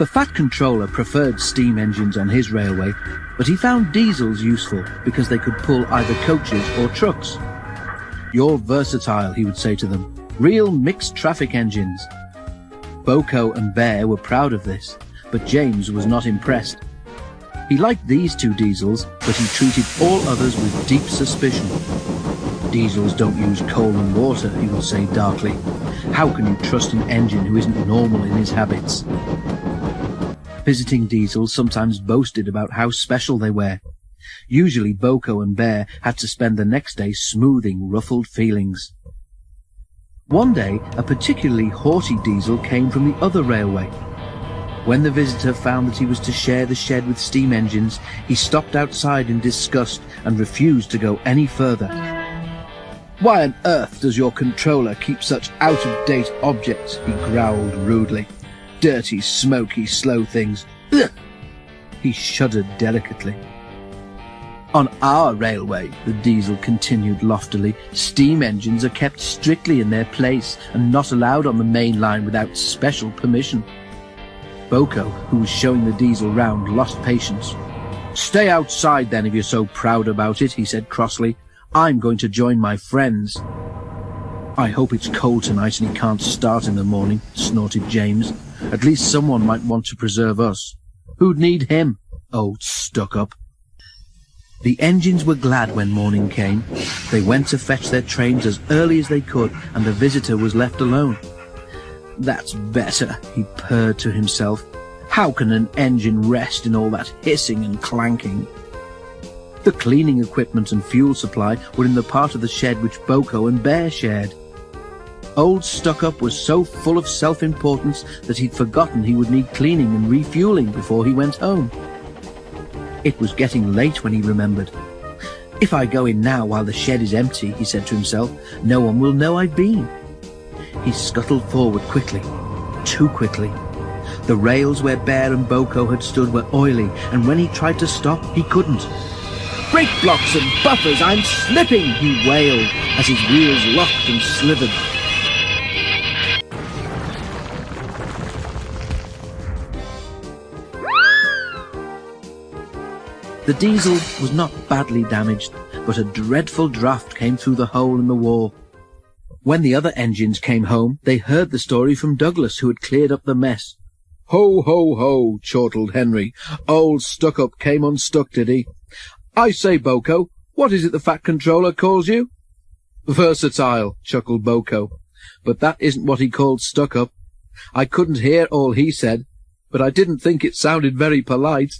The Fat Controller preferred steam engines on his railway, but he found diesels useful because they could pull either coaches or trucks. "You're versatile," he would say to them. "Real mixed traffic engines." Boko and Bear were proud of this, but James was not impressed. He liked these two diesels, but he treated all others with deep suspicion. "Diesels don't use coal and water," he would say darkly. "How can you trust an engine who isn't normal in his habits?" Visiting diesels sometimes boasted about how special they were. Usually Boko and Bear had to spend the next day smoothing ruffled feelings. One day, a particularly haughty diesel came from the other railway. When the visitor found that he was to share the shed with steam engines, he stopped outside in disgust and refused to go any further. "Why on earth does your controller keep such out-of-date objects?" he growled rudely. "Dirty, smoky, slow things. Ugh!" He shuddered delicately. "On our railway," the diesel continued loftily, "steam engines are kept strictly in their place and not allowed on the main line without special permission." Boko, who was showing the diesel round, lost patience. "Stay outside then if you're so proud about it," he said crossly. "I'm going to join my friends." "I hope it's cold tonight and he can't start in the morning," snorted James. "At least someone might want to preserve us. Who'd need him? Old stuck-up." The engines were glad when morning came. They went to fetch their trains as early as they could, and the visitor was left alone. "That's better," he purred to himself. "How can an engine rest in all that hissing and clanking?" The cleaning equipment and fuel supply were in the part of the shed which Boko and Bear shared. Old Stuck-Up was so full of self-importance that he'd forgotten he would need cleaning and refueling before he went home. It was getting late when he remembered. "If I go in now while the shed is empty," he said to himself, "no one will know I've been." He scuttled forward quickly, too quickly. The rails where Bear and Boko had stood were oily, and when he tried to stop, he couldn't. "Brake blocks and buffers, I'm slipping!" he wailed as his wheels locked and slithered. The diesel was not badly damaged, but a dreadful draught came through the hole in the wall. When the other engines came home, they heard the story from Douglas, who had cleared up the mess. "Ho, ho, ho," chortled Henry. "Old Stuck-Up came unstuck, did he? I say, Boko, what is it the Fat Controller calls you?" "Versatile," chuckled Boko. "But that isn't what he called Stuck-Up. I couldn't hear all he said, but I didn't think it sounded very polite."